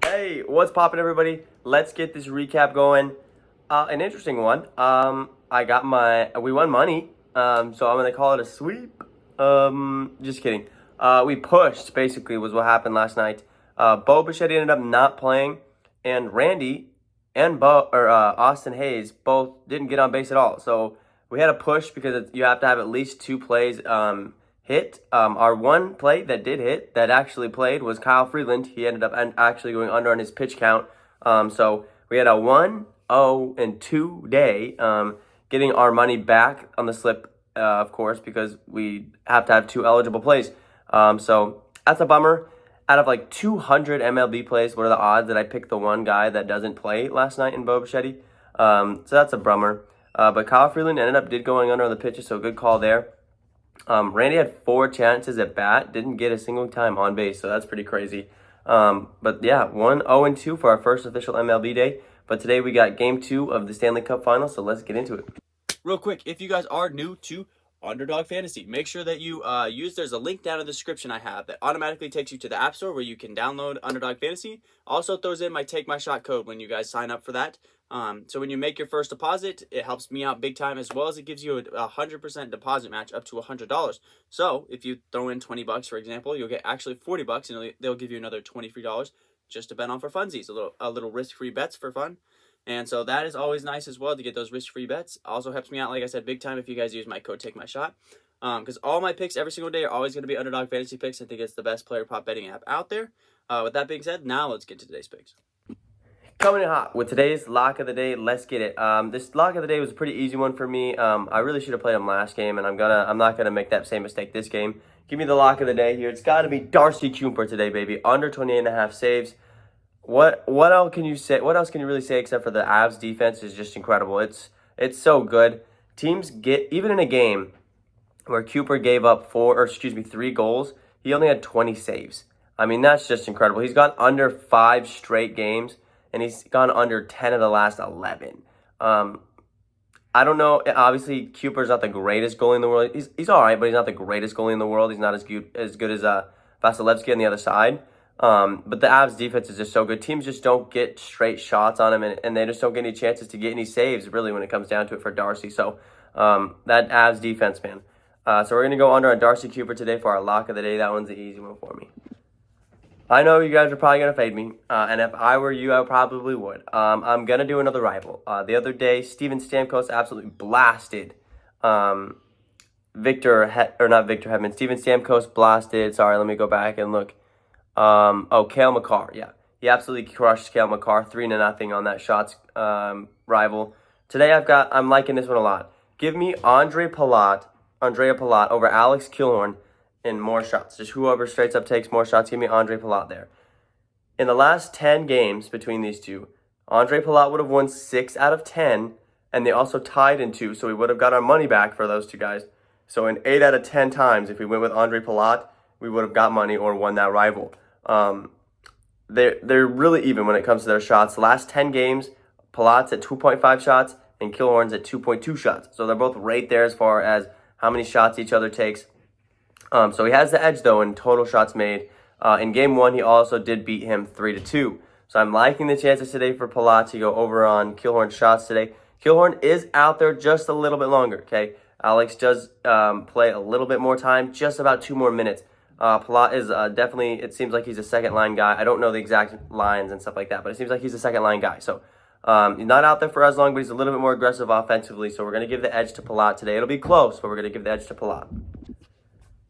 Hey, what's poppin', everybody? Let's get this recap going. An interesting one. We won money. So I'm gonna call it a sweep. Just kidding. We pushed, basically, was what happened last night. Mebership ended up not playing, and Randy and Austin Hayes both didn't get on base at all. So we had a push because you have to have at least two plays hit. Our one play that did hit, that actually played, was Kyle Freeland. He ended up actually going under on his pitch count. So we had a 1-0-2 day, getting our money back on the slip, of course, because we have to have two eligible plays. So that's a bummer. Out of like 200 MLB plays, what are the odds that I picked the one guy that doesn't play last night in Mebership? So that's a bummer. But Kyle Freeland did going under on the pitches, so good call there. Randy had 4 chances at bat, didn't get a single time on base, so that's pretty crazy. But yeah, 1-0-2 for our first official MLB day. But today we got Game 2 of the Stanley Cup Final, so let's get into it. Real quick, if you guys are new to Underdog Fantasy, make sure that you there's a link down in the description I have that automatically takes you to the App Store where you can download Underdog Fantasy. Also throws in my TAKEMYSHOT code when you guys sign up for that. So when you make your first deposit, it helps me out big time, as well as it gives you a 100% deposit match up to $100. So if you throw in $20, for example, you'll get actually $40, and they'll give you another $20 free just to bet on for funsies, a little risk-free bets for fun. And so that is always nice as well to get those risk-free bets. Also helps me out, like I said, big time if you guys use my code TAKEMYSHOT. Because all my picks every single day are always going to be Underdog Fantasy picks. I think it's the best player prop betting app out there. With that being said, now let's get to today's picks. Coming in hot with today's lock of the day. Let's get it. This lock of the day was a pretty easy one for me. I really should have played him last game, and I'm not gonna make that same mistake this game. Give me the lock of the day here. It's got to be Darcy Kuemper today, baby. Under 28.5 saves. What else can you say? What else can you really say except for the Avs defense is just incredible. It's so good. Teams get, even in a game where Kuemper gave up 3 goals, he only had 20 saves. I mean, that's just incredible. He's gone under 5 straight games, and he's gone under 10 of the last 11. I don't know. Obviously, Kuemper's not the greatest goalie in the world. He's all right, but he's not the greatest goalie in the world. He's not as good as Vasilevsky on the other side. But the Avs defense is just so good. Teams just don't get straight shots on him, and they just don't get any chances to get any saves, really, when it comes down to it for Darcy. So that Avs defense, man. So we're going to go under on Darcy Kuemper today for our lock of the day. That one's the easy one for me. I know you guys are probably going to fade me, and if I were you, I probably would. I'm going to do another rival. The other day, Steven Stamkos absolutely blasted Steven Stamkos blasted, sorry, let me go back and look. Gail Mccarr, yeah. He absolutely crushed Gail Mccarr, 3-0 on that shots rival. Today I'm liking this one a lot. Give me Andrea Palat over Alex Killorn in more shots. Just whoever straight up takes more shots, give me Andrea Palat there. In the last 10 games between these two, Andrea Palat would have won 6 out of 10, and they also tied in 2, so we would have got our money back for those two guys. So in 8 out of 10 times, if we went with Andrea Palat, we would have got money or won that rival. They're really even when it comes to their shots. The last 10 games, Palat's at 2.5 shots and Killorn's at 2.2 shots. So they're both right there as far as how many shots each other takes. So he has the edge, though, in total shots made. In Game 1, he also did beat him 3-2. So I'm liking the chances today for Palat to go over on Killorn's shots today. Killorn is out there just a little bit longer, okay? Alex does play a little bit more time, just about 2 more minutes. Palat is definitely, it seems like he's a second-line guy. I don't know the exact lines and stuff like that, but it seems like he's a second-line guy. So he's not out there for as long, but he's a little bit more aggressive offensively. So we're going to give the edge to Palat today. It'll be close, but we're going to give the edge to Palat.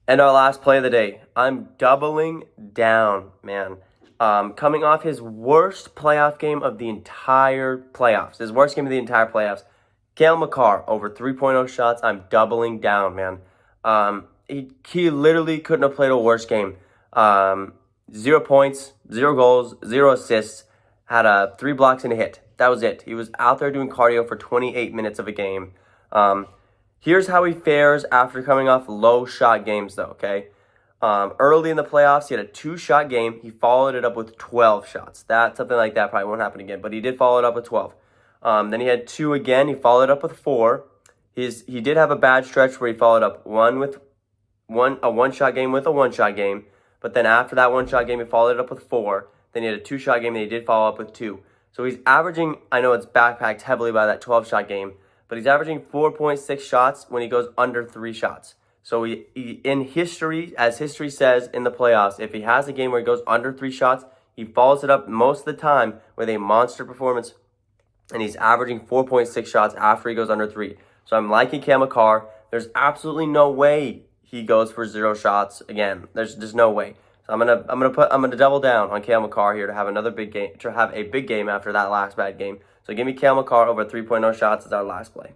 And our last play of the day. I'm doubling down, man. Coming off his worst playoff game of the entire playoffs. His worst game of the entire playoffs. Gail Mccarr over 3.0 shots. I'm doubling down, man. He literally couldn't have played a worse game. 0 points, 0 goals, 0 assists. Had 3 blocks and a hit. That was it. He was out there doing cardio for 28 minutes of a game. Here's how he fares after coming off low shot games, though, okay? Early in the playoffs, he had a 2-shot game. He followed it up with 12 shots. Something like that probably won't happen again, but he did follow it up with 12. Then he had 2 again. He followed up with 4. He did have a bad stretch where he followed up a 1-shot game with a 1-shot game. But then after that 1-shot game, he followed it up with 4. Then he had a 2-shot game, and he did follow up with 2. So he's averaging, I know it's backpacked heavily by that 12-shot game, but he's averaging 4.6 shots when he goes under 3 shots. So he in history, as history says in the playoffs, if he has a game where he goes under 3 shots, he follows it up most of the time with a monster performance, and he's averaging 4.6 shots after he goes under 3. So I'm liking Gail Mccarr. There's absolutely no way he goes for 0 shots again. There's no way. So I'm gonna double down on Gail Mccarr here to have another big game, to have a big game after that last bad game. So give me Gail Mccarr over 3.0 shots as our last play.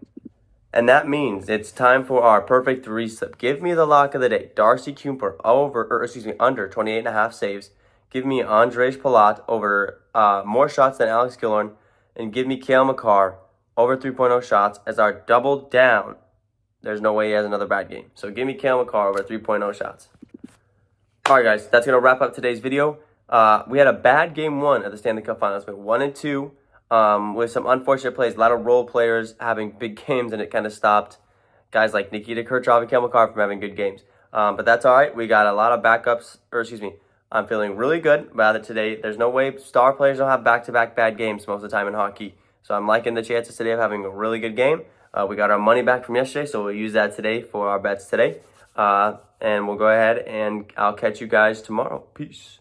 And that means it's time for our perfect 3-slip. Give me the lock of the day. Darcy Kuemper under 28.5 saves. Give me Andrej Palat over more shots than Alex Killorn. And give me Gail Mccarr over 3.0 shots as our double down. There's no way he has another bad game. So give me Gail Mccarr over 3.0 shots. All right, guys, that's going to wrap up today's video. We had a bad game 1 of the Stanley Cup Finals. We went 1-2 with some unfortunate plays. A lot of role players having big games, and it kind of stopped guys like Nikita Kucherov and Gail Mccarr from having good games. But that's all right. We got a lot of backups, I'm feeling really good about it today. There's no way star players don't have back-to-back bad games most of the time in hockey. So I'm liking the chances today of having a really good game. We got our money back from yesterday, so we'll use that today for our bets today. And we'll go ahead and I'll catch you guys tomorrow. Peace.